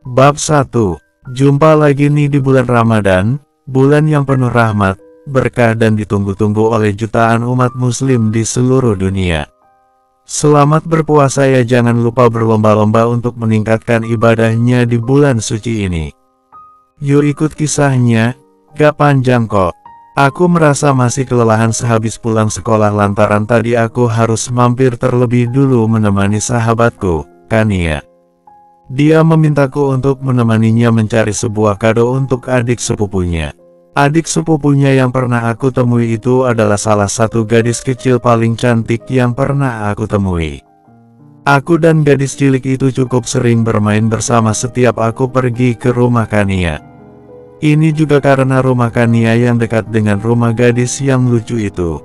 Bab 1. Jumpa lagi nih di bulan Ramadan, bulan yang penuh rahmat, berkah dan ditunggu-tunggu oleh jutaan umat muslim di seluruh dunia. Selamat berpuasa ya, jangan lupa berlomba-lomba untuk meningkatkan ibadahnya di bulan suci ini. Yuk ikut kisahnya, gak panjang kok. Aku merasa masih kelelahan sehabis pulang sekolah lantaran tadi aku harus mampir terlebih dulu menemani sahabatku, Kania. Dia memintaku untuk menemaninya mencari sebuah kado untuk adik sepupunya. Adik sepupunya yang pernah aku temui itu adalah salah satu gadis kecil paling cantik yang pernah aku temui. Aku dan gadis cilik itu cukup sering bermain bersama setiap aku pergi ke rumah Kania. Ini juga karena rumah Kania yang dekat dengan rumah gadis yang lucu itu.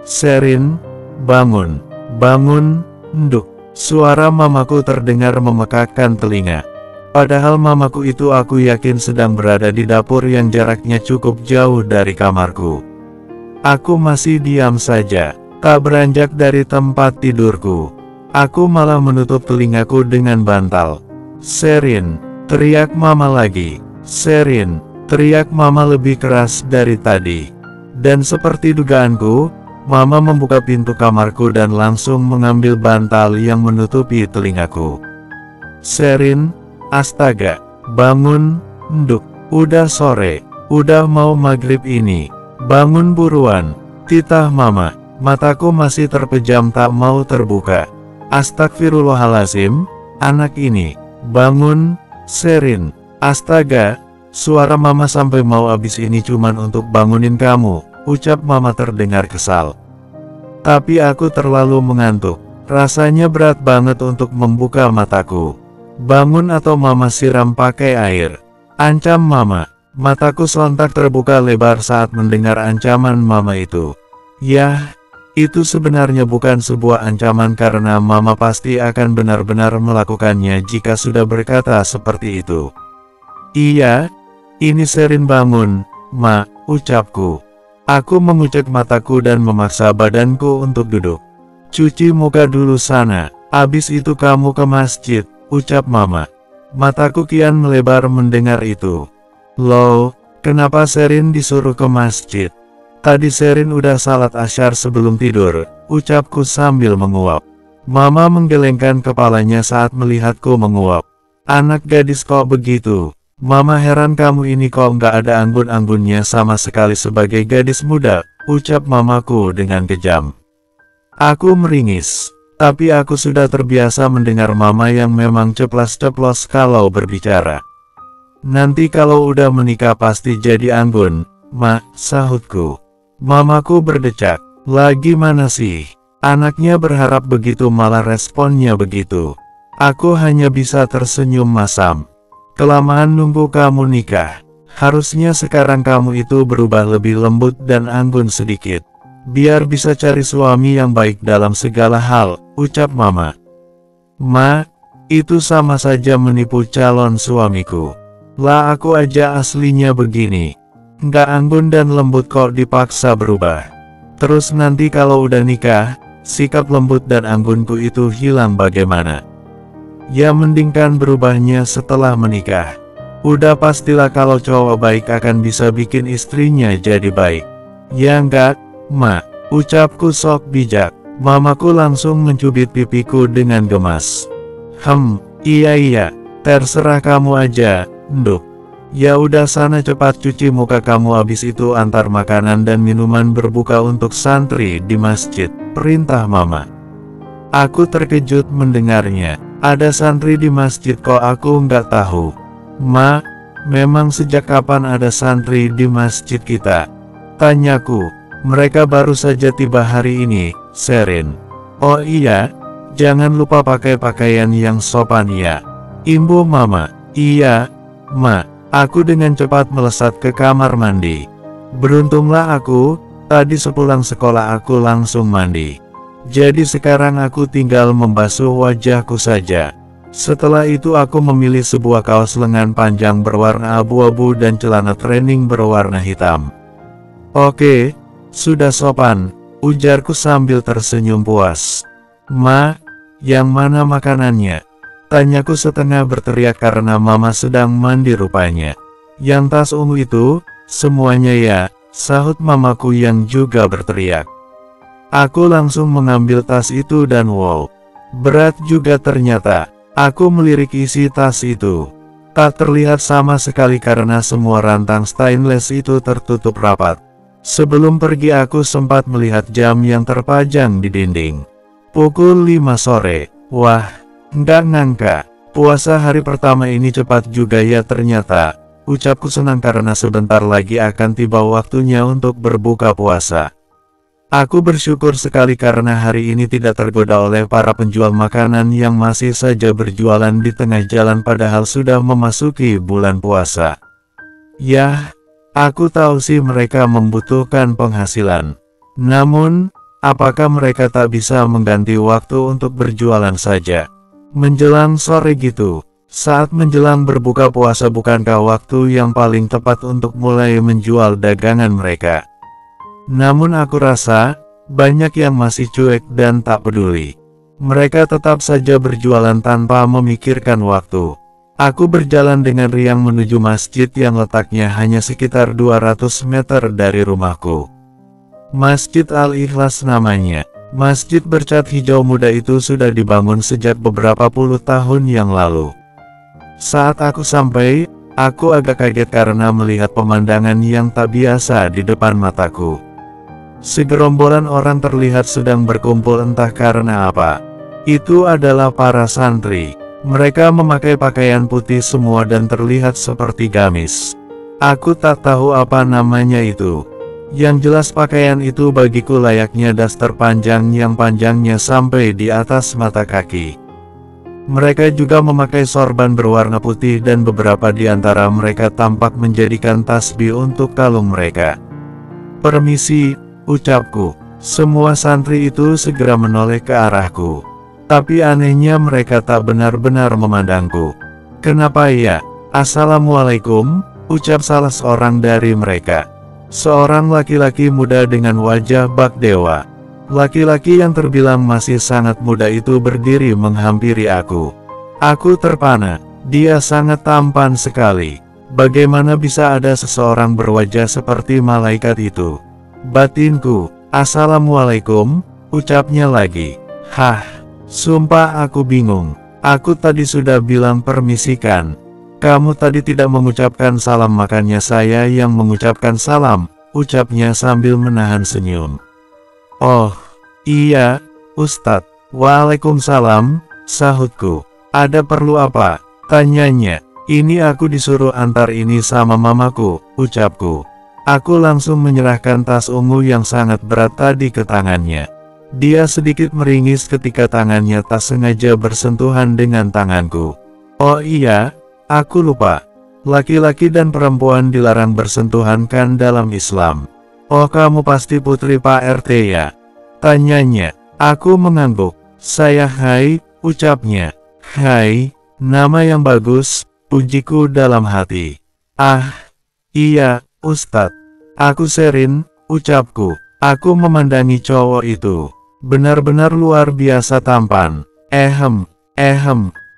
Sherin, bangun, bangun, nduk. Suara mamaku terdengar memekakkan telinga. Padahal mamaku itu aku yakin sedang berada di dapur yang jaraknya cukup jauh dari kamarku. Aku masih diam saja, tak beranjak dari tempat tidurku. Aku malah menutup telingaku dengan bantal. Sherin, teriak mama lagi. Sherin, teriak mama lebih keras dari tadi. Dan seperti dugaanku, mama membuka pintu kamarku dan langsung mengambil bantal yang menutupi telingaku. Sherin, astaga, bangun, nduk, udah sore, udah mau maghrib ini, bangun buruan, titah mama, mataku masih terpejam tak mau terbuka. Astagfirullahalazim, anak ini, bangun, Sherin, astaga, suara mama sampai mau habis ini cuman untuk bangunin kamu, ucap mama terdengar kesal. Tapi aku terlalu mengantuk, rasanya berat banget untuk membuka mataku. Bangun atau mama siram pakai air, ancam mama. Mataku sontak terbuka lebar saat mendengar ancaman mama itu. Yah, itu sebenarnya bukan sebuah ancaman karena mama pasti akan benar-benar melakukannya jika sudah berkata seperti itu. Iya, ini Sherin bangun, ma, ucapku. Aku mengucek mataku dan memaksa badanku untuk duduk. Cuci muka dulu sana, abis itu kamu ke masjid, ucap mama. Mataku kian melebar mendengar itu. Loh, kenapa Sherin disuruh ke masjid? Tadi Sherin udah salat asyar sebelum tidur, ucapku sambil menguap. Mama menggelengkan kepalanya saat melihatku menguap. Anak gadis kok begitu? Mama heran kamu ini kok nggak ada anggun-anggunnya sama sekali sebagai gadis muda, ucap mamaku dengan kejam. Aku meringis, tapi aku sudah terbiasa mendengar mama yang memang ceplas-ceplos kalau berbicara. Nanti kalau udah menikah pasti jadi anggun, ma, sahutku. Mamaku berdecak, lagi mana sih? Anaknya berharap begitu malah responnya begitu. Aku hanya bisa tersenyum masam. Kelamaan nunggu kamu nikah. Harusnya sekarang kamu itu berubah lebih lembut dan anggun sedikit. Biar bisa cari suami yang baik dalam segala hal, ucap mama. Ma, itu sama saja menipu calon suamiku. Lah aku aja aslinya begini. Nggak anggun dan lembut kok dipaksa berubah. Terus nanti kalau udah nikah, sikap lembut dan anggunku itu hilang bagaimana? Ya mendingkan berubahnya setelah menikah. Udah pastilah kalau cowok baik akan bisa bikin istrinya jadi baik. Ya enggak, ma, ucapku sok bijak. Mamaku langsung mencubit pipiku dengan gemas. Iya, terserah kamu aja, nduk. Ya udah sana cepat cuci muka kamu, habis itu antar makanan dan minuman berbuka untuk santri di masjid, perintah mama. Aku terkejut mendengarnya. Ada santri di masjid kok aku nggak tahu. Ma, memang sejak kapan ada santri di masjid kita? Tanyaku. Mereka baru saja tiba hari ini, Sherin. Oh iya, jangan lupa pakai pakaian yang sopan ya. Imbu mama. Iya, ma. Aku dengan cepat melesat ke kamar mandi. Beruntunglah aku, tadi sepulang sekolah aku langsung mandi. Jadi sekarang aku tinggal membasuh wajahku saja. Setelah itu aku memilih sebuah kaos lengan panjang berwarna abu-abu dan celana training berwarna hitam. Oke, sudah sopan, ujarku sambil tersenyum puas. Ma, yang mana makanannya? Tanyaku setengah berteriak karena mama sedang mandi rupanya. Yang tas ungu itu, semuanya ya, sahut mamaku yang juga berteriak. Aku langsung mengambil tas itu dan wow, berat juga ternyata. Aku melirik isi tas itu. Tak terlihat sama sekali karena semua rantang stainless itu tertutup rapat. Sebelum pergi aku sempat melihat jam yang terpajang di dinding. Pukul 5 sore. Wah, nggak nyangka. Puasa hari pertama ini cepat juga ya ternyata. Ucapku senang karena sebentar lagi akan tiba waktunya untuk berbuka puasa. Aku bersyukur sekali karena hari ini tidak tergoda oleh para penjual makanan yang masih saja berjualan di tengah jalan padahal sudah memasuki bulan puasa. Yah, aku tahu sih mereka membutuhkan penghasilan. Namun, apakah mereka tak bisa mengganti waktu untuk berjualan saja? Menjelang sore gitu, saat menjelang berbuka puasa bukankah waktu yang paling tepat untuk mulai menjual dagangan mereka? Namun aku rasa, banyak yang masih cuek dan tak peduli. Mereka tetap saja berjualan tanpa memikirkan waktu. Aku berjalan dengan riang menuju masjid yang letaknya hanya sekitar 200 meter dari rumahku. Masjid Al-Ikhlas namanya. Masjid bercat hijau muda itu sudah dibangun sejak beberapa puluh tahun yang lalu. Saat aku sampai, aku agak kaget karena melihat pemandangan yang tak biasa di depan mataku. Segerombolan orang terlihat sedang berkumpul entah karena apa. Itu adalah para santri. Mereka memakai pakaian putih semua dan terlihat seperti gamis. Aku tak tahu apa namanya itu. Yang jelas pakaian itu bagiku layaknya daster panjang yang panjangnya sampai di atas mata kaki. Mereka juga memakai sorban berwarna putih dan beberapa di antara mereka tampak menjadikan tasbih untuk kalung mereka. Permisi, ucapku. Semua santri itu segera menoleh ke arahku. Tapi anehnya mereka tak benar-benar memandangku. Kenapa ya? Assalamualaikum, ucap salah seorang dari mereka. Seorang laki-laki muda dengan wajah bak dewa. Laki-laki yang terbilang masih sangat muda itu berdiri menghampiri aku. Aku terpana, dia sangat tampan sekali. Bagaimana bisa ada seseorang berwajah seperti malaikat itu? Batinku, assalamualaikum, ucapnya lagi. Hah, sumpah aku bingung. Aku tadi sudah bilang permisikan. Kamu tadi tidak mengucapkan salam makanya saya yang mengucapkan salam, ucapnya sambil menahan senyum. Oh, iya, Ustadz. Waalaikumsalam, sahutku. Ada perlu apa? Tanyanya. Ini aku disuruh antar ini sama mamaku, ucapku. Aku langsung menyerahkan tas ungu yang sangat berat tadi ke tangannya. Dia sedikit meringis ketika tangannya tak sengaja bersentuhan dengan tanganku. Oh iya, aku lupa. Laki-laki dan perempuan dilarang bersentuhan kan dalam Islam. Oh kamu pasti putri Pak RT ya? Tanyanya. Aku mengangguk. Saya hai, ucapnya. Hai, nama yang bagus, pujiku dalam hati. Ah, iya, Ustadz. Aku Sherin, ucapku. Aku memandangi cowok itu. Benar-benar luar biasa tampan.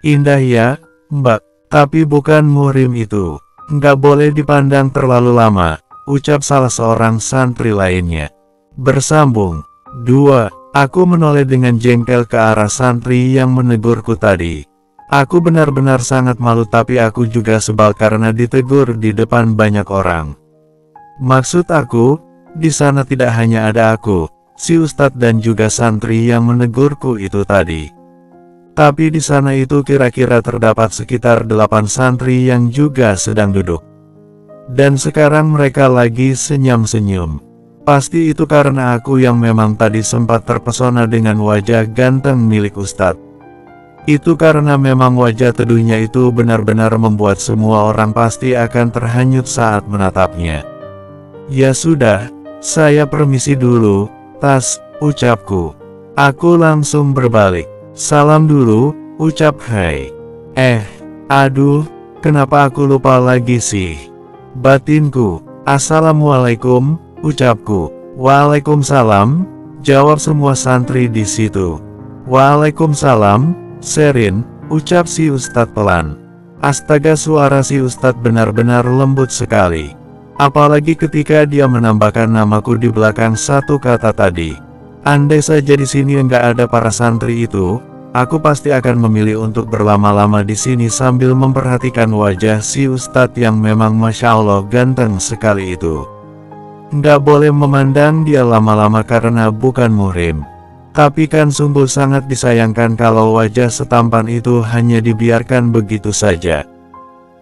Indah ya, Mbak. Tapi bukan muhrim itu. Nggak boleh dipandang terlalu lama, ucap salah seorang santri lainnya. Bersambung. 2. Aku menoleh dengan jengkel ke arah santri yang menegurku tadi. Aku benar-benar sangat malu tapi aku juga sebal karena ditegur di depan banyak orang. Maksud aku, di sana tidak hanya ada aku, si ustadz dan juga santri yang menegurku itu tadi. Tapi di sana itu kira-kira terdapat sekitar 8 santri yang juga sedang duduk. Dan sekarang mereka lagi senyum-senyum. Pasti itu karena aku yang memang tadi sempat terpesona dengan wajah ganteng milik ustadz. Itu karena memang wajah teduhnya itu benar-benar membuat semua orang pasti akan terhanyut saat menatapnya. Ya sudah, saya permisi dulu, Tas, ucapku. Aku langsung berbalik. Salam dulu, ucap hai. Aduh, kenapa aku lupa lagi sih? Batinku, assalamualaikum, ucapku. Waalaikumsalam, jawab semua santri di situ. Waalaikumsalam, Sherin, ucap si Ustadz pelan. Astaga, suara si Ustadz benar-benar lembut sekali. Apalagi ketika dia menambahkan namaku di belakang satu kata tadi. Andai saja di sini enggak ada para santri itu, aku pasti akan memilih untuk berlama-lama di sini sambil memperhatikan wajah si Ustadz yang memang Masya Allah ganteng sekali itu. Nggak boleh memandang dia lama-lama karena bukan muhrim. Tapi kan sungguh sangat disayangkan kalau wajah setampan itu hanya dibiarkan begitu saja.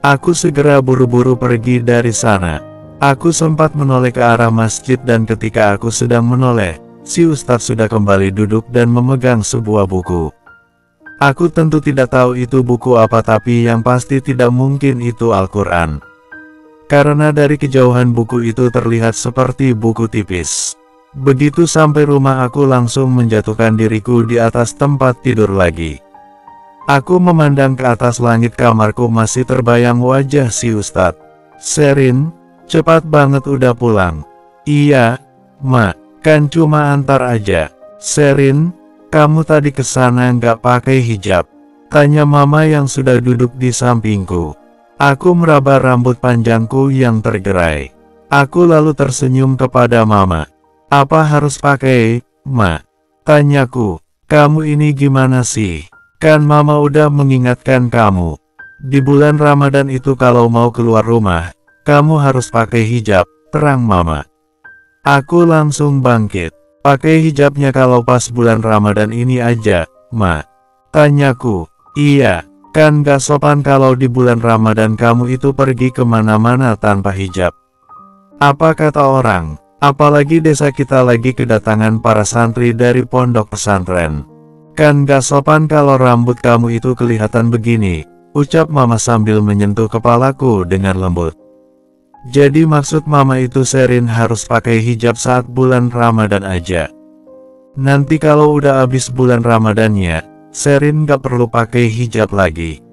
Aku segera buru-buru pergi dari sana. Aku sempat menoleh ke arah masjid dan ketika aku sedang menoleh, si Ustadz sudah kembali duduk dan memegang sebuah buku. Aku tentu tidak tahu itu buku apa, tapi yang pasti tidak mungkin itu Al-Quran. Karena dari kejauhan buku itu terlihat seperti buku tipis. Begitu sampai rumah aku langsung menjatuhkan diriku di atas tempat tidur lagi. Aku memandang ke atas langit kamarku, masih terbayang wajah si Ustadz. "Sherin, cepat banget udah pulang." "Iya, Ma, kan cuma antar aja." "Sherin, kamu tadi kesana nggak pakai hijab?" tanya Mama yang sudah duduk di sampingku. Aku meraba rambut panjangku yang tergerai. Aku lalu tersenyum kepada Mama. "Apa harus pakai, Ma?" tanyaku. "Kamu ini gimana sih? Kan Mama udah mengingatkan kamu. Di bulan Ramadan itu kalau mau keluar rumah, kamu harus pakai hijab," terang Mama. Aku langsung bangkit. "Pakai hijabnya kalau pas bulan Ramadan ini aja, Ma?" tanyaku. "Iya, kan gak sopan kalau di bulan Ramadan kamu itu pergi kemana-mana tanpa hijab. Apa kata orang? Apalagi desa kita lagi kedatangan para santri dari pondok pesantren. Kan gak sopan kalau rambut kamu itu kelihatan begini," ucap Mama sambil menyentuh kepalaku dengan lembut. Jadi maksud Mama itu Sherin harus pakai hijab saat bulan Ramadan aja. Nanti kalau udah habis bulan Ramadannya, Sherin gak perlu pakai hijab lagi,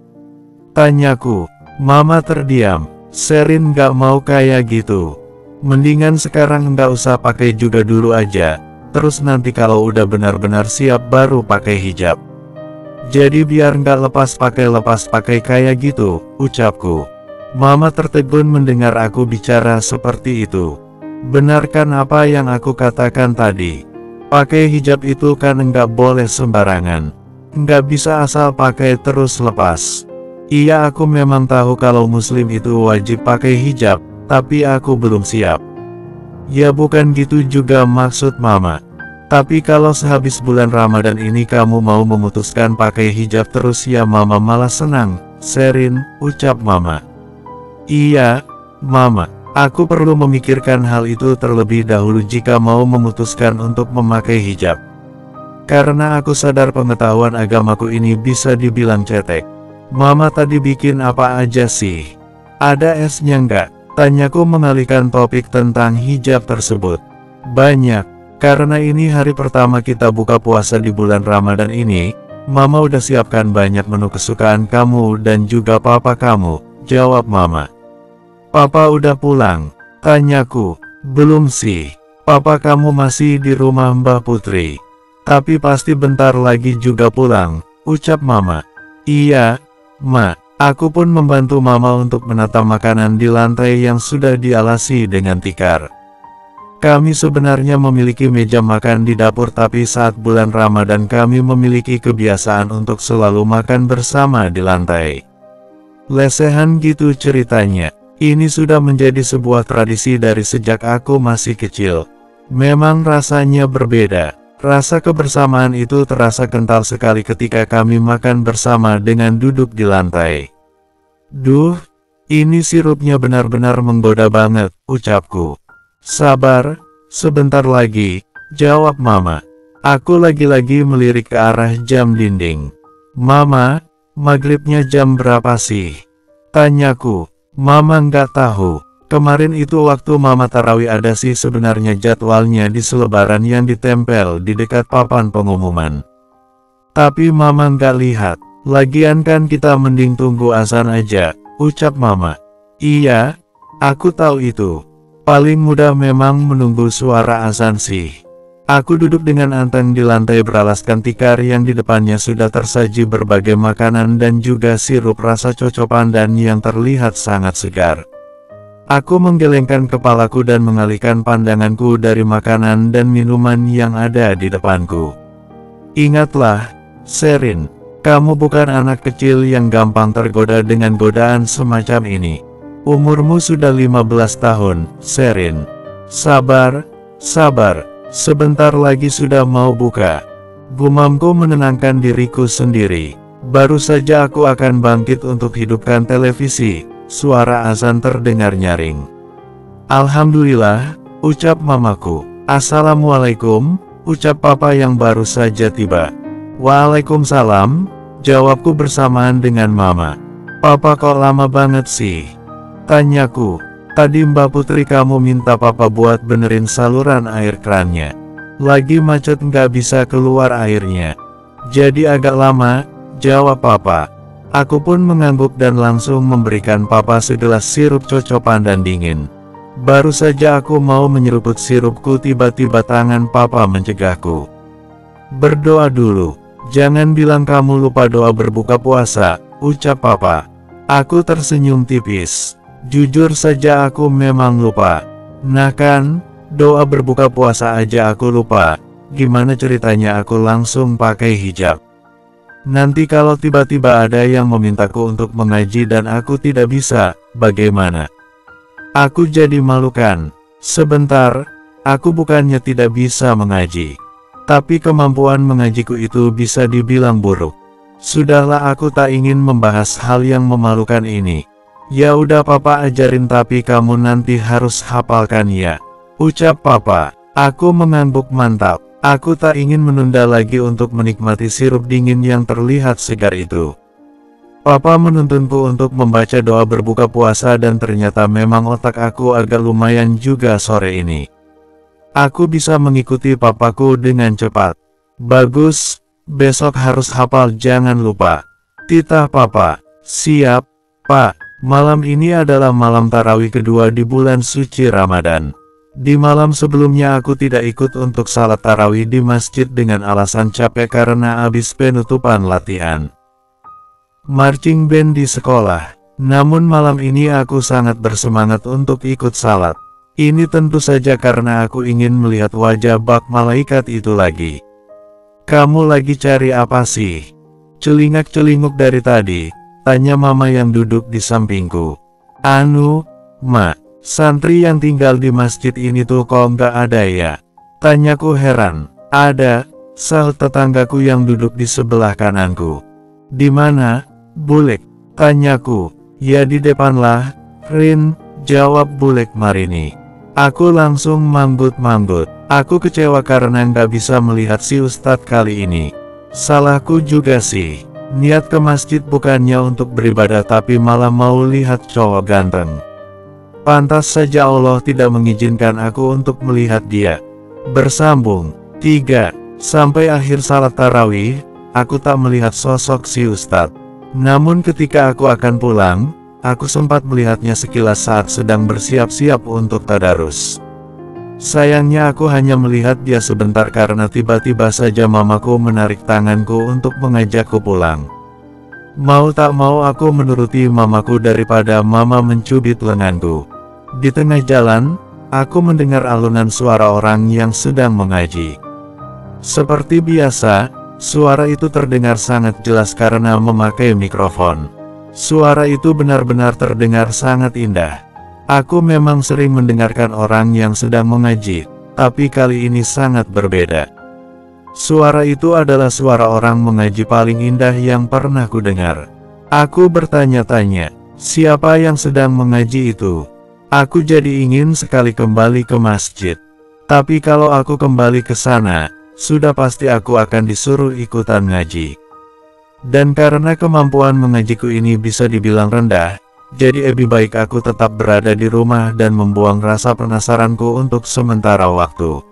tanyaku. Mama terdiam. "Sherin gak mau kayak gitu. Mendingan sekarang nggak usah pakai juga dulu aja, terus nanti kalau udah benar-benar siap baru pakai hijab. Jadi biar nggak lepas pakai kayak gitu," ucapku. Mama tertegun mendengar aku bicara seperti itu. Benarkan apa yang aku katakan tadi. Pakai hijab itu kan nggak boleh sembarangan. Nggak bisa asal pakai terus lepas. Iya, aku memang tahu kalau muslim itu wajib pakai hijab, tapi aku belum siap. Ya bukan gitu juga maksud Mama. Tapi kalau sehabis bulan Ramadan ini kamu mau memutuskan pakai hijab terus ya Mama malah senang, Sherin, ucap Mama. Iya, Mama, aku perlu memikirkan hal itu terlebih dahulu jika mau memutuskan untuk memakai hijab. Karena aku sadar pengetahuan agamaku ini bisa dibilang cetek. Mama tadi bikin apa aja sih? Ada esnya nggak? Tanyaku mengalihkan topik tentang hijab tersebut. Banyak, karena ini hari pertama kita buka puasa di bulan Ramadan ini, Mama udah siapkan banyak menu kesukaan kamu dan juga papa kamu, jawab Mama. Papa udah pulang? Tanyaku. Belum sih, papa kamu masih di rumah Mbah Putri. Tapi pasti bentar lagi juga pulang, ucap Mama. Iya, Ma. Aku pun membantu Mama untuk menata makanan di lantai yang sudah dialasi dengan tikar. Kami sebenarnya memiliki meja makan di dapur, tapi saat bulan Ramadan kami memiliki kebiasaan untuk selalu makan bersama di lantai. Lesehan gitu ceritanya. Ini sudah menjadi sebuah tradisi dari sejak aku masih kecil. Memang rasanya berbeda. Rasa kebersamaan itu terasa kental sekali ketika kami makan bersama dengan duduk di lantai. Duh, ini sirupnya benar-benar menggoda banget, ucapku. Sabar, sebentar lagi, jawab Mama. Aku lagi-lagi melirik ke arah jam dinding. Mama, maghribnya jam berapa sih? Tanyaku. Mama nggak tahu. Kemarin itu waktu Mama tarawih ada sih sebenarnya jadwalnya di selebaran yang ditempel di dekat papan pengumuman. Tapi Mama nggak lihat. Lagian kan kita mending tunggu azan aja, ucap Mama. Iya, aku tahu itu. Paling mudah memang menunggu suara azan sih. Aku duduk dengan anteng di lantai beralaskan tikar yang di depannya sudah tersaji berbagai makanan dan juga sirup rasa cocopandan yang terlihat sangat segar. Aku menggelengkan kepalaku dan mengalihkan pandanganku dari makanan dan minuman yang ada di depanku. Ingatlah, Sherin, kamu bukan anak kecil yang gampang tergoda dengan godaan semacam ini. Umurmu sudah 15 tahun, Sherin. Sabar, sabar. Sebentar lagi sudah mau buka. Gumamku menenangkan diriku sendiri. Baru saja aku akan bangkit untuk hidupkan televisi. Suara azan terdengar nyaring. Alhamdulillah, ucap mamaku. Assalamualaikum, ucap papa yang baru saja tiba. Waalaikumsalam, jawabku bersamaan dengan mama. Papa kok lama banget sih? Tanyaku. Tadi Mbak Putri kamu minta papa buat benerin saluran air krannya. Lagi macet nggak bisa keluar airnya. Jadi agak lama, jawab papa. Aku pun mengangguk dan langsung memberikan papa segelas sirup cocopandan dingin. Baru saja aku mau menyeruput sirupku tiba-tiba tangan papa mencegahku. Berdoa dulu, jangan bilang kamu lupa doa berbuka puasa, ucap papa. Aku tersenyum tipis. Jujur saja aku memang lupa. Nah kan, doa berbuka puasa aja aku lupa. Gimana ceritanya aku langsung pakai hijab? Nanti kalau tiba-tiba ada yang memintaku untuk mengaji dan aku tidak bisa, bagaimana? Aku jadi malu kan? Sebentar, aku bukannya tidak bisa mengaji. Tapi kemampuan mengajiku itu bisa dibilang buruk. Sudahlah, aku tak ingin membahas hal yang memalukan ini. Ya udah papa ajarin tapi kamu nanti harus hafalkan ya, ucap papa. Aku mengangguk mantap. Aku tak ingin menunda lagi untuk menikmati sirup dingin yang terlihat segar itu. Papa menuntunku untuk membaca doa berbuka puasa dan ternyata memang otak aku agak lumayan juga sore ini. Aku bisa mengikuti papaku dengan cepat. Bagus, besok harus hafal jangan lupa. Titah papa. Siap, Pak. Malam ini adalah malam tarawih kedua di bulan suci Ramadan. Di malam sebelumnya aku tidak ikut untuk salat tarawih di masjid dengan alasan capek karena habis penutupan latihan marching band di sekolah. Namun malam ini aku sangat bersemangat untuk ikut salat. Ini tentu saja karena aku ingin melihat wajah bak malaikat itu lagi. Kamu lagi cari apa sih? Celingak-celinguk dari tadi, tanya mama yang duduk di sampingku. Anu, Ma, santri yang tinggal di masjid ini tuh kok nggak ada ya? Tanyaku heran. Ada, sahut tetanggaku yang duduk di sebelah kananku. Di mana, Bulek? Tanyaku. Ya di depan lah, Rin, jawab Bulek Marini. Aku langsung manggut-manggut. Aku kecewa karena nggak bisa melihat si Ustadz kali ini. Salahku juga sih. Niat ke masjid bukannya untuk beribadah tapi malah mau lihat cowok ganteng. Pantas saja Allah tidak mengizinkan aku untuk melihat dia. Bersambung. 3. Sampai akhir salat tarawih, aku tak melihat sosok si Ustadz. Namun ketika aku akan pulang, aku sempat melihatnya sekilas saat sedang bersiap-siap untuk tadarus. Sayangnya aku hanya melihat dia sebentar karena tiba-tiba saja mamaku menarik tanganku untuk mengajakku pulang. Mau tak mau aku menuruti mamaku daripada mama mencubit lenganku. Di tengah jalan, aku mendengar alunan suara orang yang sedang mengaji. Seperti biasa, suara itu terdengar sangat jelas karena memakai mikrofon. Suara itu benar-benar terdengar sangat indah. Aku memang sering mendengarkan orang yang sedang mengaji, tapi kali ini sangat berbeda. Suara itu adalah suara orang mengaji paling indah yang pernah kudengar. Aku bertanya-tanya, siapa yang sedang mengaji itu? Aku jadi ingin sekali kembali ke masjid. Tapi kalau aku kembali ke sana, sudah pasti aku akan disuruh ikutan ngaji. Dan karena kemampuan mengajiku ini bisa dibilang rendah, jadi lebih baik aku tetap berada di rumah dan membuang rasa penasaranku untuk sementara waktu.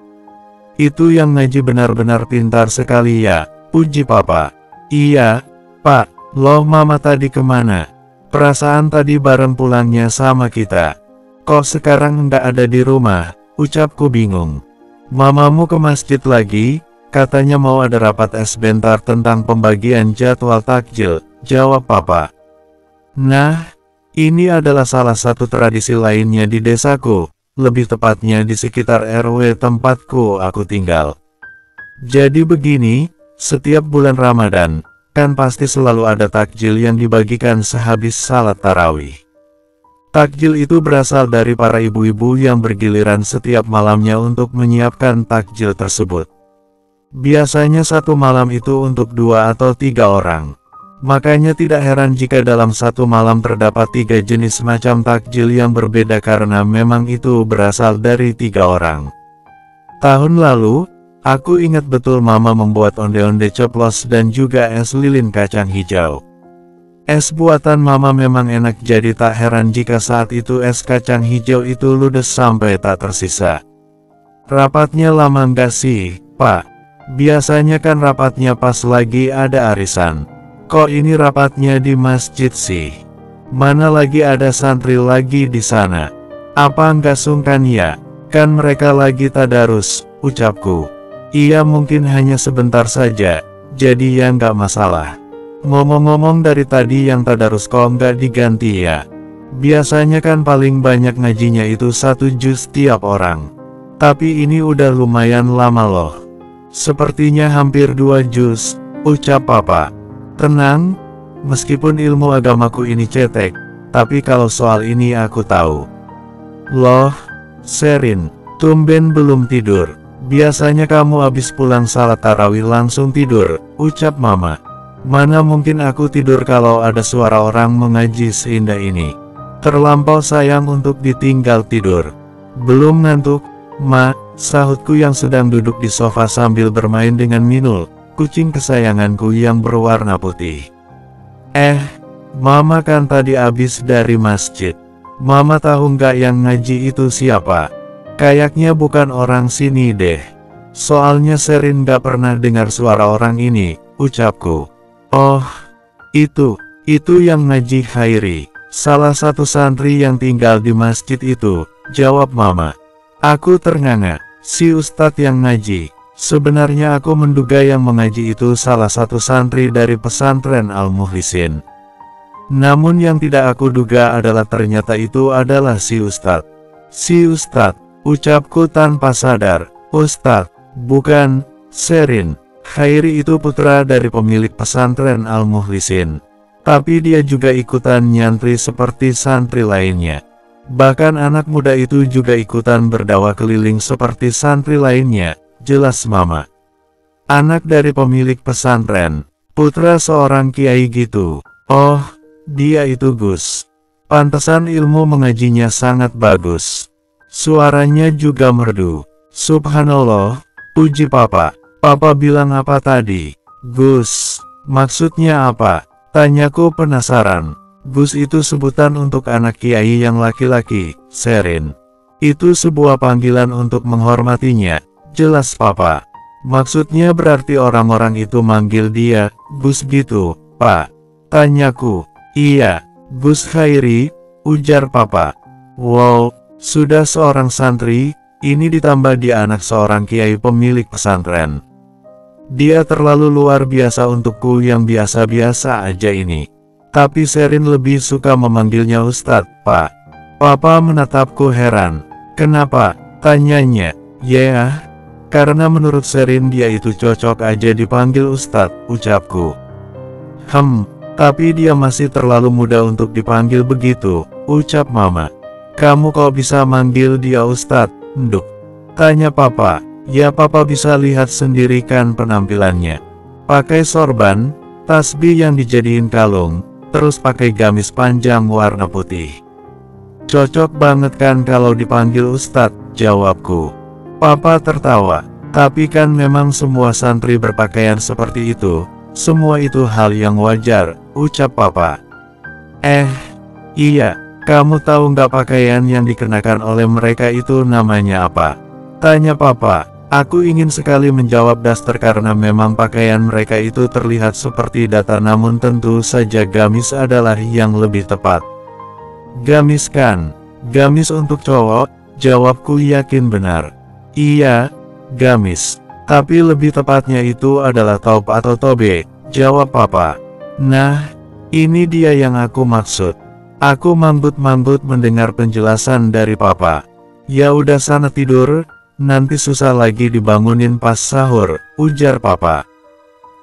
Itu yang ngaji benar-benar pintar sekali ya, puji papa. Iya, pak. Loh mama tadi kemana? Perasaan tadi bareng pulangnya sama kita. Kok sekarang nggak ada di rumah? Ucapku bingung. Mamamu ke masjid lagi, katanya mau ada rapat sebentar tentang pembagian jadwal takjil, jawab papa. Nah, ini adalah salah satu tradisi lainnya di desaku, lebih tepatnya di sekitar RW tempatku aku tinggal. Jadi begini, setiap bulan Ramadan, kan pasti selalu ada takjil yang dibagikan sehabis salat tarawih. Takjil itu berasal dari para ibu-ibu yang bergiliran setiap malamnya untuk menyiapkan takjil tersebut. Biasanya satu malam itu untuk 2 atau 3 orang. Makanya tidak heran jika dalam satu malam terdapat 3 jenis macam takjil yang berbeda karena memang itu berasal dari 3 orang. Tahun lalu, aku ingat betul mama membuat onde-onde coplos dan juga es lilin kacang hijau. Es buatan mama memang enak, jadi tak heran jika saat itu es kacang hijau itu ludes sampai tak tersisa. Rapatnya lama nggak sih, Pak? Biasanya kan rapatnya pas lagi ada arisan. Kok ini rapatnya di masjid sih? Mana lagi ada santri lagi di sana? Apa nggak sungkan ya? Kan mereka lagi tadarus, ucapku. Iya, mungkin hanya sebentar saja, jadi ya nggak masalah. Ngomong-ngomong, dari tadi yang tadarus kok nggak diganti ya? Biasanya kan paling banyak ngajinya itu 1 juz tiap orang. Tapi ini udah lumayan lama loh. Sepertinya hampir 2 juz, ucap papa. Tenang, meskipun ilmu agamaku ini cetek, tapi kalau soal ini aku tahu. Loh, Sherin, tumben belum tidur. Biasanya kamu habis pulang salat tarawih langsung tidur, ucap mama. Mana mungkin aku tidur kalau ada suara orang mengaji seindah ini. Terlampau sayang untuk ditinggal tidur. Belum ngantuk, Ma, sahutku yang sedang duduk di sofa sambil bermain dengan Minul, kucing kesayanganku yang berwarna putih. Mama kan tadi habis dari masjid. Mama tahu nggak yang ngaji itu siapa? Kayaknya bukan orang sini deh. Soalnya Sherin nggak pernah dengar suara orang ini, ucapku. Oh, itu yang ngaji Khairi, salah satu santri yang tinggal di masjid itu, jawab mama. Aku ternganga, si ustadz yang ngaji. Sebenarnya aku menduga yang mengaji itu salah satu santri dari pesantren Al-Mukhlisin. Namun yang tidak aku duga adalah ternyata itu adalah si ustadz. Si ustadz, ucapku tanpa sadar. Ustadz, bukan, Sherin. Khairi itu putra dari pemilik pesantren Al-Mukhlisin. Tapi dia juga ikutan nyantri seperti santri lainnya. Bahkan anak muda itu juga ikutan berdakwah keliling seperti santri lainnya. Jelas mama. Anak dari pemilik pesantren, putra seorang kiai gitu. Oh, dia itu Gus. Pantesan ilmu mengajinya sangat bagus. Suaranya juga merdu. Subhanallah, puji papa. Papa bilang apa tadi? Gus, maksudnya apa? Tanyaku penasaran. Gus itu sebutan untuk anak kiai yang laki-laki, Sherin. Itu sebuah panggilan untuk menghormatinya. Jelas papa. Maksudnya berarti orang-orang itu manggil dia, Gus gitu, Pak? Tanyaku. Iya, Gus Khairi, ujar papa. Wow, sudah seorang santri, ini ditambah dia anak seorang kiai pemilik pesantren. Dia terlalu luar biasa untukku yang biasa-biasa aja ini. Tapi Sherin lebih suka memanggilnya Ustadz, Pak. Papa menatapku heran. Kenapa? Tanyanya. Ya, karena menurut Sherin dia itu cocok aja dipanggil Ustadz, ucapku. Tapi dia masih terlalu muda untuk dipanggil begitu, ucap mama. Kamu kok bisa manggil dia Ustadz, Nduk? Tanya papa. Ya, papa bisa lihat sendiri kan penampilannya. Pakai sorban, tasbih yang dijadiin kalung, terus pakai gamis panjang warna putih. Cocok banget kan kalau dipanggil Ustadz, jawabku. Papa tertawa. Tapi kan memang semua santri berpakaian seperti itu. Semua itu hal yang wajar, ucap papa. Iya, kamu tahu nggak pakaian yang dikenakan oleh mereka itu namanya apa? Tanya papa. Aku ingin sekali menjawab daster karena memang pakaian mereka itu terlihat seperti datar, namun tentu saja gamis adalah yang lebih tepat. Gamis kan? Gamis untuk cowok, jawabku yakin benar. Iya, gamis. Tapi lebih tepatnya itu adalah Taub atau Tobe, jawab papa. Nah, ini dia yang aku maksud. Aku mambut-mambut mendengar penjelasan dari papa. Ya udah sana tidur, nanti susah lagi dibangunin pas sahur, ujar papa.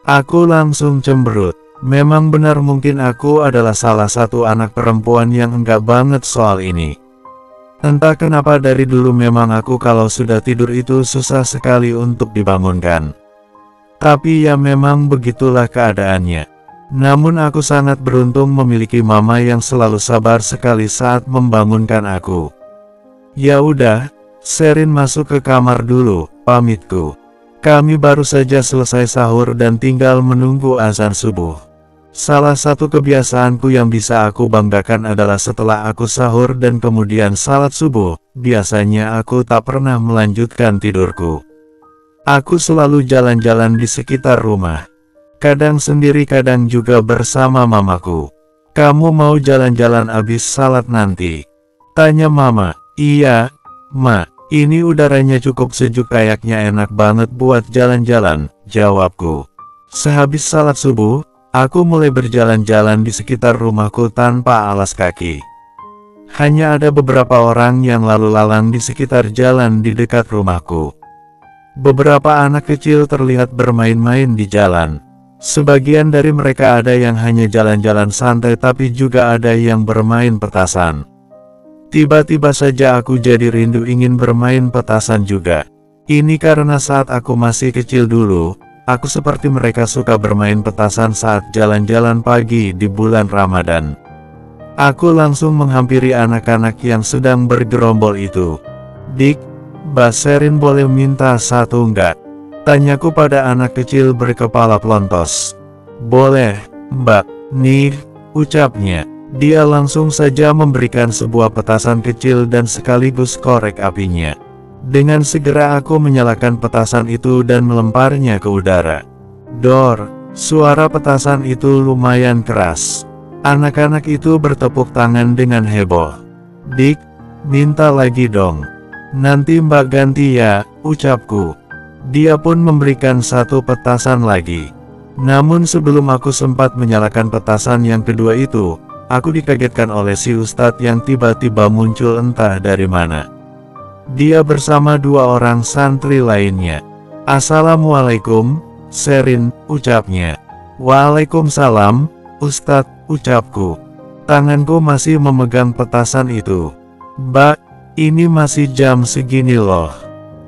Aku langsung cemberut. Memang benar mungkin aku adalah salah satu anak perempuan yang enggak banget soal ini. Entah kenapa dari dulu memang aku kalau sudah tidur itu susah sekali untuk dibangunkan. Tapi ya memang begitulah keadaannya. Namun aku sangat beruntung memiliki mama yang selalu sabar sekali saat membangunkan aku. Ya udah, Sherin masuk ke kamar dulu, pamitku. Kami baru saja selesai sahur dan tinggal menunggu azan subuh. Salah satu kebiasaanku yang bisa aku banggakan adalah setelah aku sahur dan kemudian salat subuh, biasanya aku tak pernah melanjutkan tidurku. Aku selalu jalan-jalan di sekitar rumah. Kadang sendiri kadang juga bersama mamaku. Kamu mau jalan-jalan abis salat nanti? Tanya mama. Iya, ma, ini udaranya cukup sejuk kayaknya enak banget buat jalan-jalan, jawabku. Sehabis salat subuh, aku mulai berjalan-jalan di sekitar rumahku tanpa alas kaki. Hanya ada beberapa orang yang lalu lalang di sekitar jalan di dekat rumahku. Beberapa anak kecil terlihat bermain-main di jalan. Sebagian dari mereka ada yang hanya jalan-jalan santai tapi juga ada yang bermain petasan. Tiba-tiba saja aku jadi rindu ingin bermain petasan juga. Ini karena saat aku masih kecil dulu, aku seperti mereka suka bermain petasan saat jalan-jalan pagi di bulan Ramadan. Aku langsung menghampiri anak-anak yang sedang bergerombol itu. Dik, Mbak Sherin boleh minta satu enggak? Tanyaku pada anak kecil berkepala pelontos. Boleh, Mbak, nih, ucapnya. Dia langsung saja memberikan sebuah petasan kecil dan sekaligus korek apinya. Dengan segera aku menyalakan petasan itu dan melemparnya ke udara. Dor, suara petasan itu lumayan keras. Anak-anak itu bertepuk tangan dengan heboh. Dik, minta lagi dong. Nanti Mbak ganti ya, ucapku. Dia pun memberikan satu petasan lagi. Namun sebelum aku sempat menyalakan petasan yang kedua itu, aku dikagetkan oleh si Ustadz yang tiba-tiba muncul entah dari mana. Dia bersama dua orang santri lainnya. Assalamualaikum, Sherin, ucapnya. Waalaikumsalam, Ustadz, ucapku. Tanganku masih memegang petasan itu. Mbak, ini masih jam segini loh.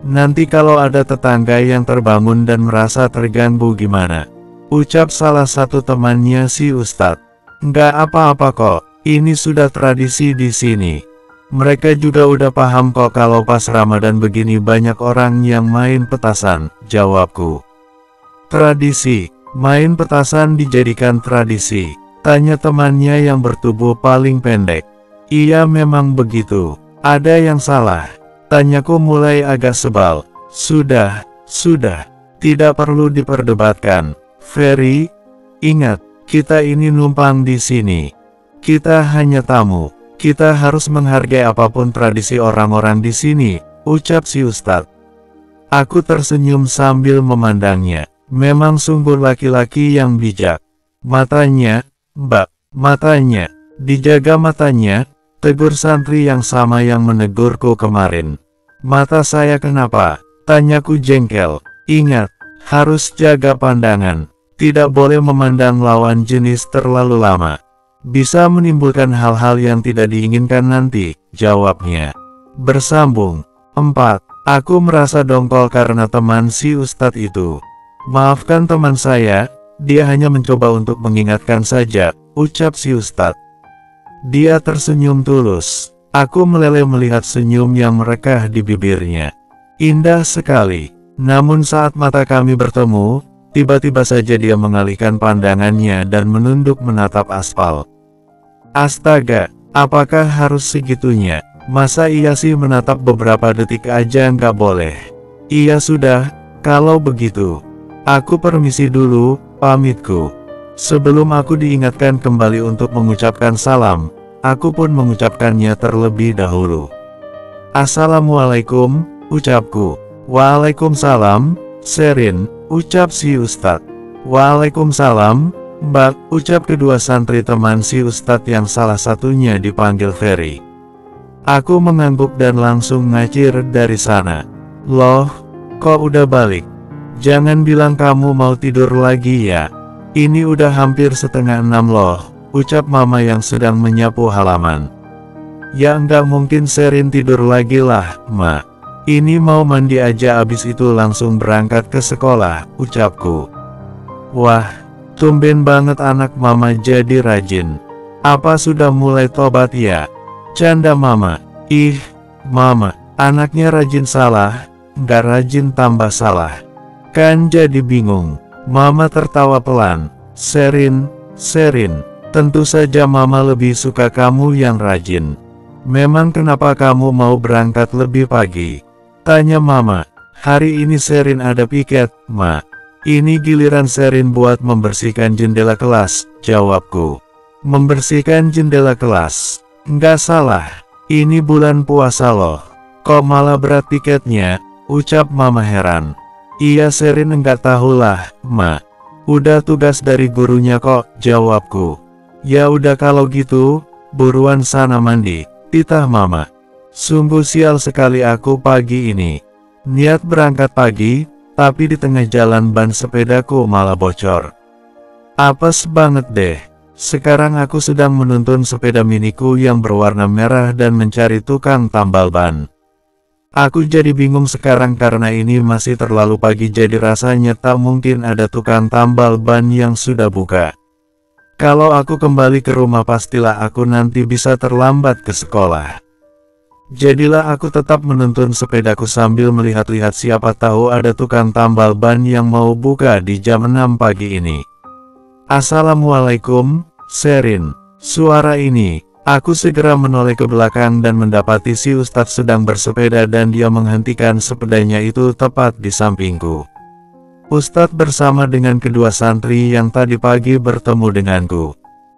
Nanti kalau ada tetangga yang terbangun dan merasa terganggu gimana? Ucap salah satu temannya si Ustadz. Nggak apa-apa kok, ini sudah tradisi di sini. Mereka juga udah paham kok kalau pas Ramadan begini banyak orang yang main petasan, jawabku. Tradisi, main petasan dijadikan tradisi, tanya temannya yang bertubuh paling pendek. Iya memang begitu, ada yang salah, tanyaku mulai agak sebal. Sudah, tidak perlu diperdebatkan. Ferry, ingat, kita ini numpang di sini. Kita hanya tamu. Kita harus menghargai apapun tradisi orang-orang di sini, ucap si Ustadz. Aku tersenyum sambil memandangnya. Memang sungguh laki-laki yang bijak. Matanya, Mbak, matanya, dijaga matanya, tegur santri yang sama yang menegurku kemarin. Mata saya kenapa? Tanyaku jengkel. Ingat, harus jaga pandangan. Tidak boleh memandang lawan jenis terlalu lama. Bisa menimbulkan hal-hal yang tidak diinginkan nanti, jawabnya. Bersambung. 4. Aku merasa dongkol karena teman si Ustadz itu. Maafkan teman saya, dia hanya mencoba untuk mengingatkan saja, ucap si Ustadz. Dia tersenyum tulus. Aku meleleh melihat senyum yang merekah di bibirnya. Indah sekali. Namun saat mata kami bertemu, tiba-tiba saja dia mengalihkan pandangannya dan menunduk menatap aspal. Astaga, apakah harus segitunya? Masa iya sih menatap beberapa detik aja nggak boleh? Iya sudah, kalau begitu. Aku permisi dulu, pamitku. Sebelum aku diingatkan kembali untuk mengucapkan salam, aku pun mengucapkannya terlebih dahulu. Assalamualaikum, ucapku. Waalaikumsalam, Sherin, ucap si Ustadz. Waalaikumsalam, Mbak, ucap kedua santri teman si Ustadz yang salah satunya dipanggil Ferry. Aku mengangguk dan langsung ngacir dari sana. Loh, kok udah balik? Jangan bilang kamu mau tidur lagi ya. Ini udah hampir setengah 6 loh, ucap mama yang sedang menyapu halaman. Ya enggak mungkin Sherin tidur lagi lah, Ma. Ini mau mandi aja abis itu langsung berangkat ke sekolah, ucapku. Wah, tumben banget anak mama jadi rajin. Apa sudah mulai tobat ya? Canda mama. Ih, mama, anaknya rajin salah, nggak rajin tambah salah. Kan jadi bingung. Mama tertawa pelan. Sherin, tentu saja mama lebih suka kamu yang rajin. Memang kenapa kamu mau berangkat lebih pagi? Tanya mama. Hari ini Sherin ada piket, Ma. Ini giliran Sherin buat membersihkan jendela kelas, jawabku. Membersihkan jendela kelas? Nggak salah. Ini bulan puasa loh. Kok malah berat piketnya? Ucap mama heran. Iya Sherin enggak tahulah, Ma. Udah tugas dari gurunya kok, jawabku. Ya udah kalau gitu, buruan sana mandi, titah mama. Sungguh sial sekali aku pagi ini. Niat berangkat pagi, tapi di tengah jalan ban sepedaku malah bocor. Apes banget deh. Sekarang aku sedang menuntun sepeda miniku yang berwarna merah dan mencari tukang tambal ban. Aku jadi bingung sekarang karena ini masih terlalu pagi jadi rasanya tak mungkin ada tukang tambal ban yang sudah buka. Kalau aku kembali ke rumah pastilah aku nanti bisa terlambat ke sekolah. Jadilah aku tetap menuntun sepedaku sambil melihat-lihat siapa tahu ada tukang tambal ban yang mau buka di jam 6 pagi ini. Assalamualaikum, Sherin. Suara ini, aku segera menoleh ke belakang dan mendapati si Ustadz sedang bersepeda dan dia menghentikan sepedanya itu tepat di sampingku. Ustadz bersama dengan kedua santri yang tadi pagi bertemu denganku.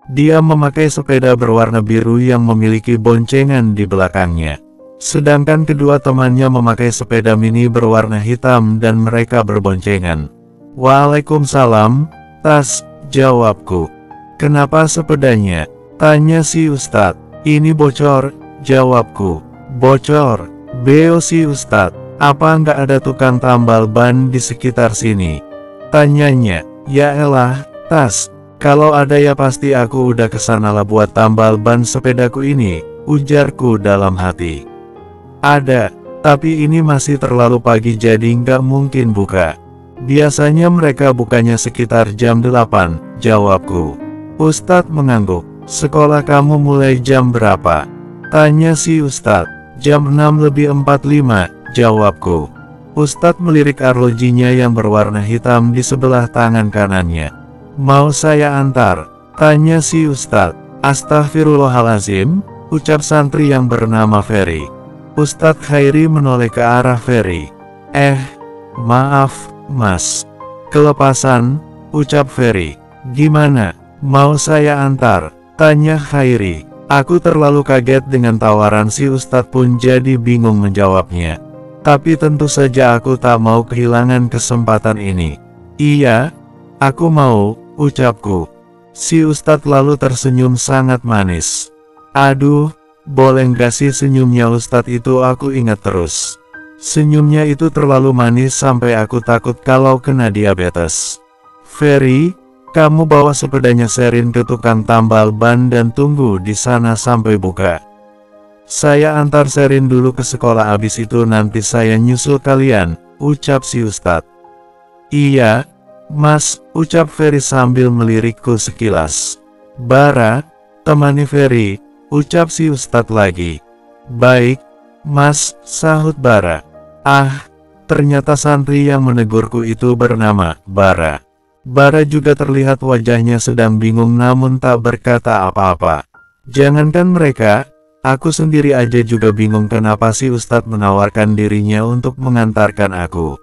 Dia memakai sepeda berwarna biru yang memiliki boncengan di belakangnya. Sedangkan kedua temannya memakai sepeda mini berwarna hitam dan mereka berboncengan. Waalaikumsalam, Tas, jawabku. Kenapa sepedanya? Tanya si Ustadz. Ini bocor, jawabku. Bocor? Beo si Ustadz. Apa nggak ada tukang tambal ban di sekitar sini? Tanyanya. Ya elah, Tas. Kalau ada ya pasti aku udah kesanalah buat tambal ban sepedaku ini, ujarku dalam hati. Ada, tapi ini masih terlalu pagi jadi nggak mungkin buka. Biasanya mereka bukanya sekitar jam 8, jawabku. Ustadz mengangguk. Sekolah kamu mulai jam berapa? Tanya si Ustadz. Jam 6:45, jawabku. Ustadz melirik arlojinya yang berwarna hitam di sebelah tangan kanannya. Mau saya antar? Tanya si Ustadz. Astagfirullahalazim, ucap santri yang bernama Ferry. Ustadz Khairi menoleh ke arah Ferry. Maaf, Mas. Kelepasan, ucap Ferry. Gimana? Mau saya antar? Tanya Khairi. Aku terlalu kaget dengan tawaran si Ustadz pun jadi bingung menjawabnya. Tapi tentu saja aku tak mau kehilangan kesempatan ini. Iya, aku mau, ucapku. Si Ustadz lalu tersenyum sangat manis. Aduh, boleh nggak sih senyumnya Ustadz itu aku ingat terus. Senyumnya itu terlalu manis sampai aku takut kalau kena diabetes. Ferry, kamu bawa sepedanya Sherin ke tukang tambal ban dan tunggu di sana sampai buka. Saya antar Sherin dulu ke sekolah abis itu nanti saya nyusul kalian, ucap si Ustadz. Iya, Mas, ucap Ferry sambil melirikku sekilas. Bara, temani Ferry, ucap si Ustadz lagi. Baik, Mas, sahut Bara. Ternyata santri yang menegurku itu bernama Bara. Bara juga terlihat wajahnya sedang bingung namun tak berkata apa-apa. Jangankan mereka, aku sendiri aja juga bingung kenapa si Ustadz menawarkan dirinya untuk mengantarkan aku.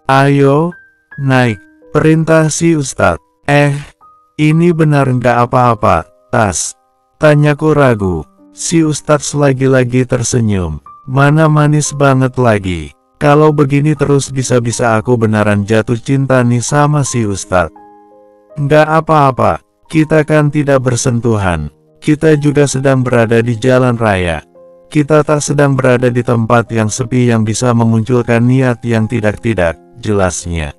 Ayo, naik, perintah si Ustadz. Ini benar nggak apa-apa, Tas? Tanyaku ragu. Si Ustadz lagi-lagi tersenyum. Mana manis banget lagi. Kalau begini terus bisa-bisa aku beneran jatuh cinta nih sama si Ustadz. Nggak apa-apa, kita kan tidak bersentuhan. Kita juga sedang berada di jalan raya. Kita tak sedang berada di tempat yang sepi yang bisa memunculkan niat yang tidak-tidak, jelasnya.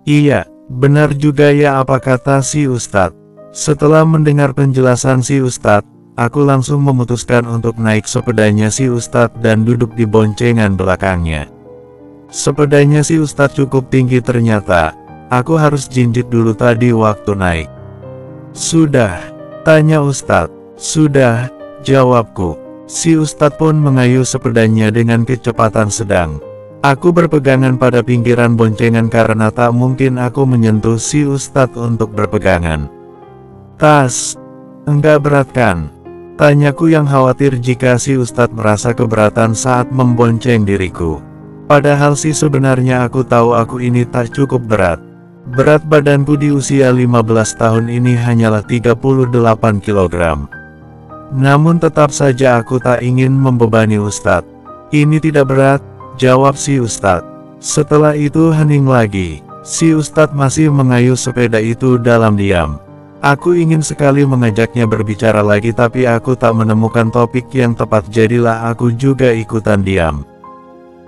Iya, benar juga ya apa kata si Ustadz. Setelah mendengar penjelasan si Ustadz, aku langsung memutuskan untuk naik sepedanya si Ustadz dan duduk di boncengan belakangnya. Sepedanya si Ustadz cukup tinggi ternyata, aku harus jinjit dulu tadi waktu naik. Sudah? Tanya Ustadz. Sudah, jawabku. Si Ustadz pun mengayuh sepedanya dengan kecepatan sedang. Aku berpegangan pada pinggiran boncengan karena tak mungkin aku menyentuh si Ustadz untuk berpegangan. Tas, enggak berat kan? Tanyaku yang khawatir jika si Ustadz merasa keberatan saat membonceng diriku. Padahal sih sebenarnya aku tahu aku ini tak cukup berat. Berat badanku di usia 15 tahun ini hanyalah 38 kg. Namun tetap saja aku tak ingin membebani Ustadz. Ini tidak berat, jawab si Ustadz. Setelah itu hening lagi. Si Ustadz masih mengayuh sepeda itu dalam diam. Aku ingin sekali mengajaknya berbicara lagi tapi aku tak menemukan topik yang tepat, jadilah aku juga ikutan diam.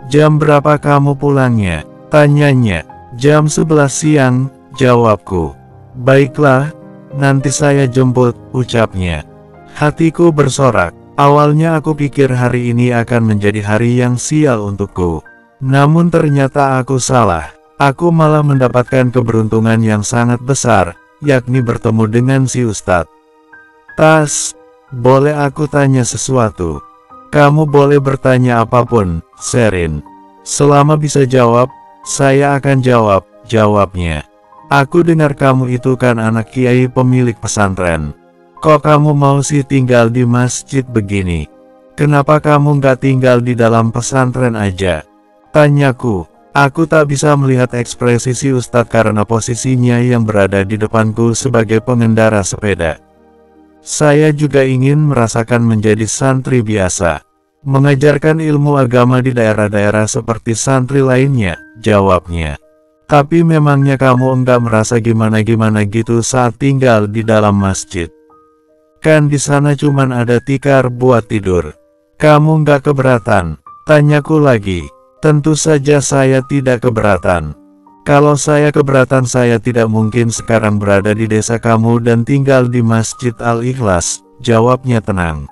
Jam berapa kamu pulangnya? Tanyanya. Jam 11 siang, jawabku. Baiklah, nanti saya jemput, ucapnya. Hatiku bersorak. Awalnya aku pikir hari ini akan menjadi hari yang sial untukku. Namun ternyata aku salah. Aku malah mendapatkan keberuntungan yang sangat besar, yakni bertemu dengan si Ustadz. Tas, boleh aku tanya sesuatu? Kamu boleh bertanya apapun, Sherin. Selama bisa jawab, saya akan jawab, jawabnya. Aku dengar kamu itu kan anak kiai pemilik pesantren. Kok kamu mau sih tinggal di masjid begini? Kenapa kamu nggak tinggal di dalam pesantren aja? Tanyaku. Aku tak bisa melihat ekspresi si Ustadz karena posisinya yang berada di depanku sebagai pengendara sepeda. Saya juga ingin merasakan menjadi santri biasa. Mengajarkan ilmu agama di daerah-daerah seperti santri lainnya, jawabnya. Tapi memangnya kamu enggak merasa gimana-gimana gitu saat tinggal di dalam masjid? Kan di sana cuman ada tikar buat tidur. Kamu enggak keberatan? Tanyaku lagi. Tentu saja saya tidak keberatan. Kalau saya keberatan saya tidak mungkin sekarang berada di desa kamu dan tinggal di Masjid Al-Ikhlas, jawabnya tenang.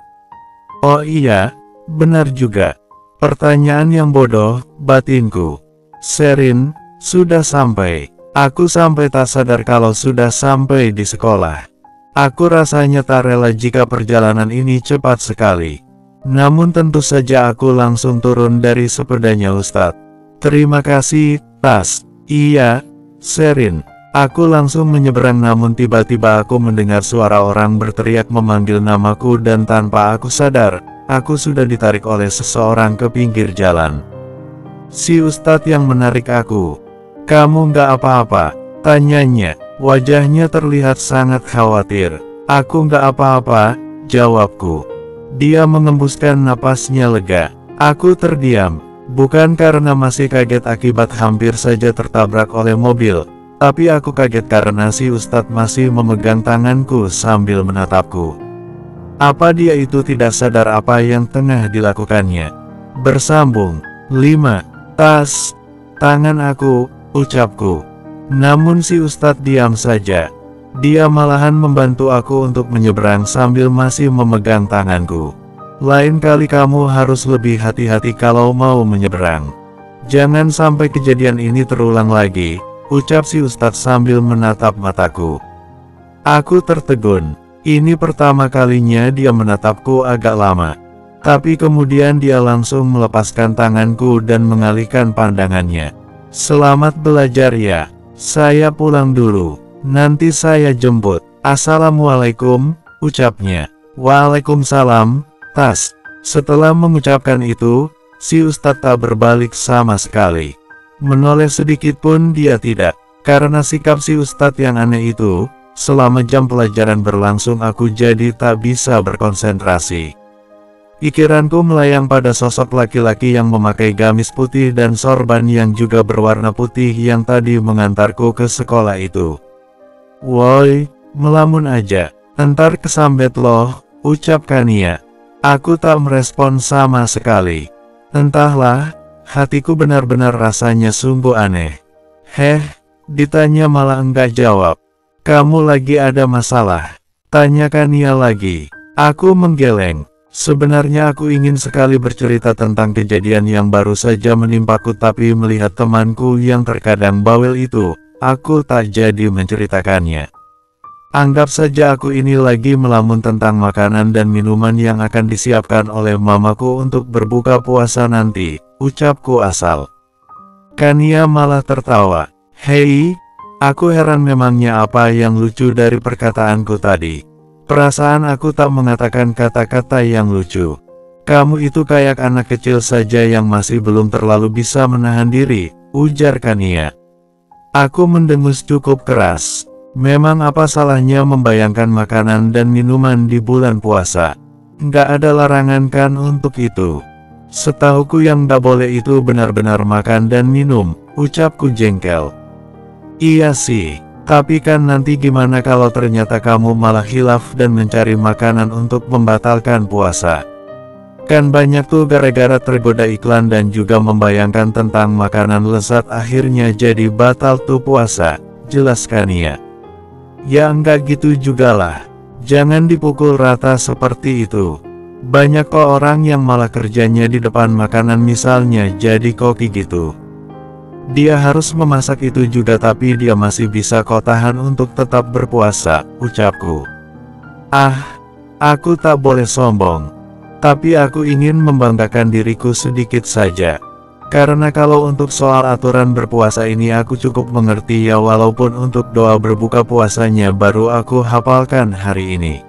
Oh iya, benar juga. Pertanyaan yang bodoh, batinku. Sherin, sudah sampai. Aku sampai tak sadar kalau sudah sampai di sekolah. Aku rasanya tak rela jika perjalanan ini cepat sekali. Namun tentu saja aku langsung turun dari sepedanya Ustadz. Terima kasih, Tas. Iya, Sherin. Aku langsung menyeberang namun tiba-tiba aku mendengar suara orang berteriak memanggil namaku dan tanpa aku sadar, aku sudah ditarik oleh seseorang ke pinggir jalan. Si Ustadz yang menarik aku. Kamu nggak apa-apa? Tanyanya. Wajahnya terlihat sangat khawatir. Aku nggak apa-apa, jawabku. Dia mengembuskan napasnya lega. Aku terdiam, bukan karena masih kaget akibat hampir saja tertabrak oleh mobil, tapi aku kaget karena si Ustadz masih memegang tanganku sambil menatapku. Apa dia itu tidak sadar apa yang tengah dilakukannya? Bersambung. 5. Tas. Tangan aku, ucapku. Namun si Ustadz diam saja. Dia malahan membantu aku untuk menyeberang sambil masih memegang tanganku. Lain kali kamu harus lebih hati-hati kalau mau menyeberang. Jangan sampai kejadian ini terulang lagi, ucap si Ustadz sambil menatap mataku. Aku tertegun. Ini pertama kalinya dia menatapku agak lama. Tapi kemudian dia langsung melepaskan tanganku dan mengalihkan pandangannya. Selamat belajar ya. Saya pulang dulu. Nanti saya jemput. Assalamualaikum, ucapnya. Waalaikumsalam, Tas. Setelah mengucapkan itu, si Ustadz tak berbalik sama sekali. Menoleh sedikit pun dia tidak. Karena sikap si Ustadz yang aneh itu, selama jam pelajaran berlangsung aku jadi tak bisa berkonsentrasi. Pikiranku melayang pada sosok laki-laki yang memakai gamis putih dan sorban yang juga berwarna putih yang tadi mengantarku ke sekolah itu. "Woi, melamun aja, entar kesambet loh," ucap Kania. Aku tak merespon sama sekali. Entahlah, hatiku benar-benar rasanya sungguh aneh. "Heh," ditanya malah enggak jawab. "Kamu lagi ada masalah?" tanya Kania lagi. Aku menggeleng. Sebenarnya aku ingin sekali bercerita tentang kejadian yang baru saja menimpaku, tapi melihat temanku yang terkadang bawel itu, aku tak jadi menceritakannya. Anggap saja aku ini lagi melamun tentang makanan dan minuman yang akan disiapkan oleh mamaku untuk berbuka puasa nanti, ucapku asal. Kania malah tertawa. "Hei, aku heran memangnya apa yang lucu dari perkataanku tadi. Perasaan aku tak mengatakan kata-kata yang lucu. Kamu itu kayak anak kecil saja yang masih belum terlalu bisa menahan diri," ujar Kania. Aku mendengus cukup keras. Memang apa salahnya membayangkan makanan dan minuman di bulan puasa? Nggak ada larangan kan untuk itu. Setahuku yang nggak boleh itu benar-benar makan dan minum, ucapku jengkel. "Iya sih. Tapi kan nanti gimana kalau ternyata kamu malah khilaf dan mencari makanan untuk membatalkan puasa? Kan banyak tuh gara-gara tergoda iklan dan juga membayangkan tentang makanan lezat akhirnya jadi batal tuh puasa," jelas Kania. "Ya enggak gitu jugalah. Jangan dipukul rata seperti itu. Banyak kok orang yang malah kerjanya di depan makanan, misalnya jadi koki gitu. Dia harus memasak itu juga tapi dia masih bisa kok tahan untuk tetap berpuasa," ucapku. Aku tak boleh sombong. Tapi aku ingin membanggakan diriku sedikit saja. Karena kalau untuk soal aturan berpuasa ini aku cukup mengerti ya, walaupun untuk doa berbuka puasanya baru aku hafalkan hari ini.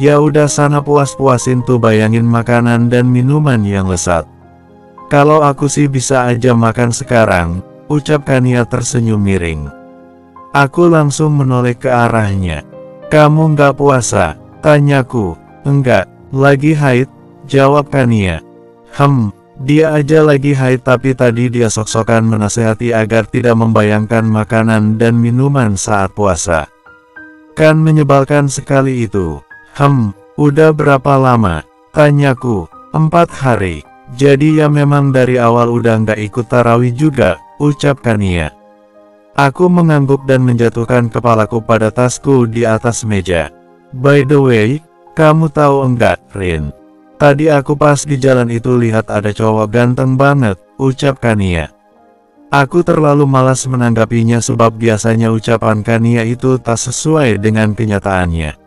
Ya udah sana puas-puasin tuh, bayangin makanan dan minuman yang lezat. Kalau aku sih bisa aja makan sekarang, ucap Kania tersenyum miring. Aku langsung menoleh ke arahnya. "Kamu nggak puasa?" tanyaku. "Enggak, lagi haid," jawab Kania. Dia aja lagi haid tapi tadi dia sok-sokan menasehati agar tidak membayangkan makanan dan minuman saat puasa. Kan menyebalkan sekali itu. Udah berapa lama?" tanyaku. 4 hari. "Jadi ya memang dari awal udah nggak ikut tarawih juga," ucap Kania. Aku mengangguk dan menjatuhkan kepalaku pada tasku di atas meja. "By the way, kamu tahu enggak, Rin? Tadi aku pas di jalan itu lihat ada cowok ganteng banget," ucap Kania. Aku terlalu malas menanggapinya sebab biasanya ucapan Kania itu tak sesuai dengan kenyataannya.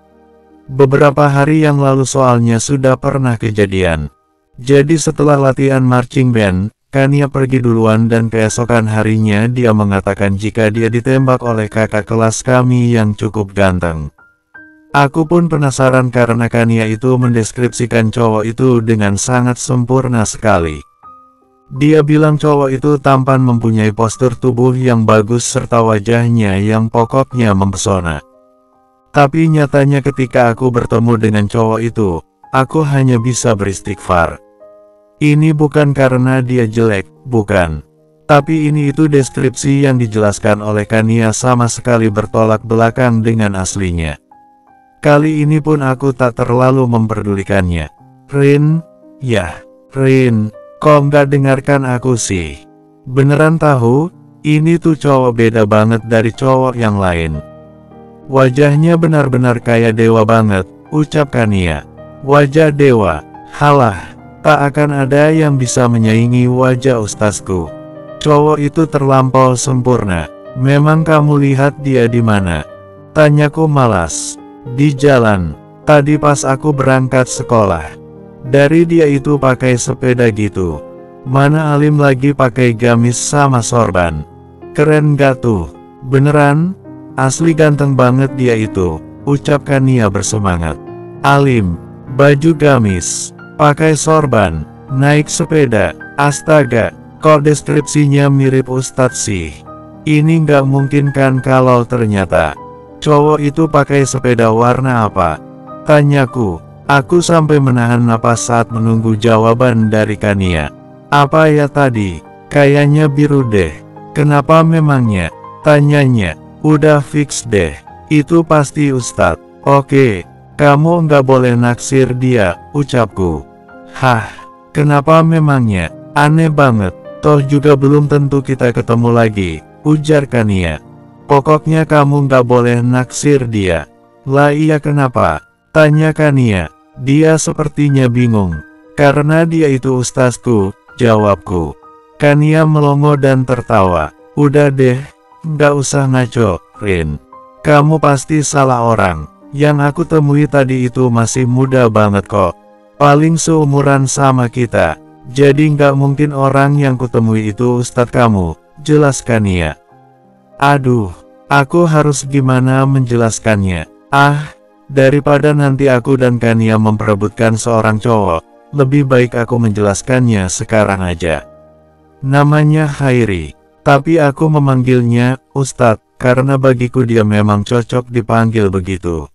Beberapa hari yang lalu soalnya sudah pernah kejadian. Jadi setelah latihan marching band, Kania pergi duluan dan keesokan harinya dia mengatakan jika dia ditembak oleh kakak kelas kami yang cukup ganteng. Aku pun penasaran karena Kania itu mendeskripsikan cowok itu dengan sangat sempurna sekali. Dia bilang cowok itu tampan, mempunyai postur tubuh yang bagus serta wajahnya yang pokoknya mempesona. Tapi nyatanya ketika aku bertemu dengan cowok itu, aku hanya bisa beristighfar. Ini bukan karena dia jelek, bukan. Tapi ini itu deskripsi yang dijelaskan oleh Kania sama sekali bertolak belakang dengan aslinya. Kali ini pun aku tak terlalu memperdulikannya. "Rin, Rin, kok nggak dengarkan aku sih? Beneran tahu, ini tuh cowok beda banget dari cowok yang lain. Wajahnya benar-benar kayak dewa banget," ucap Kania. "Wajah dewa? Halah. Tak akan ada yang bisa menyaingi wajah ustazku. Cowok itu terlampau sempurna. Memang kamu lihat dia di mana?" tanyaku malas. "Di jalan. Tadi pas aku berangkat sekolah. Dari dia itu pakai sepeda gitu. Mana alim lagi pakai gamis sama sorban. Keren gak tuh? Beneran? Asli ganteng banget dia itu," ucap Kania bersemangat. "Alim, baju gamis, pakai sorban, naik sepeda, astaga, kok deskripsinya mirip Ustadz sih. Ini nggak mungkin kan kalau ternyata cowok itu pakai sepeda warna apa?" tanyaku. Aku sampai menahan napas saat menunggu jawaban dari Kania. Apa ya tadi? Kayaknya biru deh. Kenapa memangnya? Tanyanya. Udah fix deh. Itu pasti Ustadz. Oke, kamu nggak boleh naksir dia, ucapku. Hah, kenapa memangnya? Aneh banget. Toh juga belum tentu kita ketemu lagi, ujar Kania. Pokoknya kamu nggak boleh naksir dia. Lah iya kenapa? Tanya Kania. Dia sepertinya bingung. Karena dia itu ustazku, jawabku. Kania melongo dan tertawa. Udah deh, nggak usah ngaco, Rin. Kamu pasti salah orang. Yang aku temui tadi itu masih muda banget kok. Paling seumuran sama kita. Jadi nggak mungkin orang yang kutemui itu ustadz kamu, jelas Kania. Aduh, aku harus gimana menjelaskannya? Daripada nanti aku dan Kania memperebutkan seorang cowok, lebih baik aku menjelaskannya sekarang aja. Namanya Khairi, tapi aku memanggilnya Ustadz, karena bagiku dia memang cocok dipanggil begitu.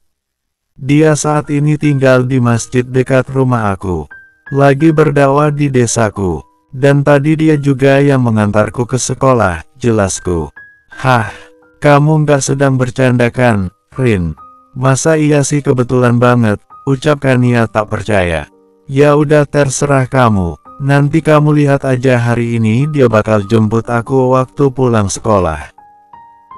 Dia saat ini tinggal di masjid dekat rumah aku. Lagi berdakwah di desaku. Dan tadi dia juga yang mengantarku ke sekolah, jelasku. Hah, kamu nggak sedang bercanda kan, Rin? Masa iya sih kebetulan banget, ucap Kania tak percaya. Ya udah terserah kamu, nanti kamu lihat aja hari ini dia bakal jemput aku waktu pulang sekolah.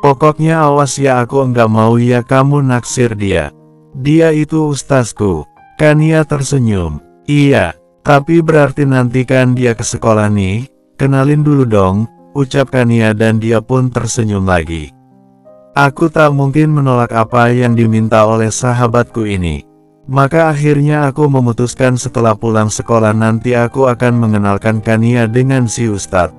Pokoknya awas ya aku nggak mau ya kamu naksir dia. Dia itu ustazku. Kania tersenyum. Iya, tapi berarti nanti kan dia ke sekolah nih, kenalin dulu dong, ucap Kania dan dia pun tersenyum lagi. Aku tak mungkin menolak apa yang diminta oleh sahabatku ini. Maka akhirnya aku memutuskan setelah pulang sekolah nanti aku akan mengenalkan Kania dengan si Ustadz.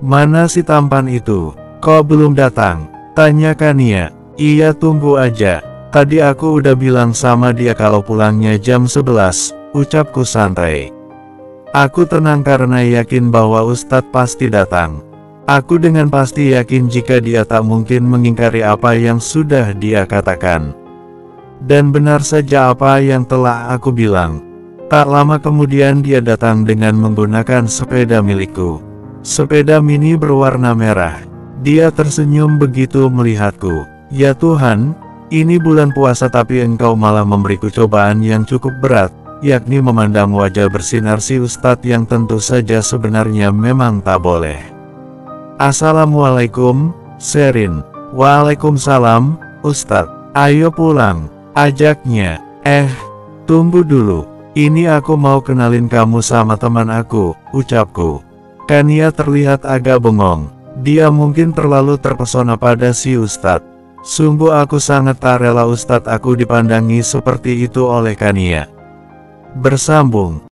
Mana si tampan itu? Kok belum datang? Tanya Kania. Iya tunggu aja. Tadi aku udah bilang sama dia kalau pulangnya jam 11, ucapku santai. Aku tenang karena yakin bahwa Ustadz pasti datang. Aku dengan pasti yakin jika dia tak mungkin mengingkari apa yang sudah dia katakan. Dan benar saja apa yang telah aku bilang. Tak lama kemudian dia datang dengan menggunakan sepeda milikku. Sepeda mini berwarna merah. Dia tersenyum begitu melihatku. Ya Tuhan, ini bulan puasa tapi engkau malah memberiku cobaan yang cukup berat, yakni memandang wajah bersinar si Ustadz yang tentu saja sebenarnya memang tak boleh. Assalamualaikum, Sherin. Waalaikumsalam, Ustadz. Ayo pulang, ajaknya. Tunggu dulu. Ini aku mau kenalin kamu sama teman aku, ucapku. Kania terlihat agak bengong. Dia mungkin terlalu terpesona pada si Ustadz. Sungguh aku sangat tak rela Ustadz aku dipandangi seperti itu oleh Kania. Bersambung.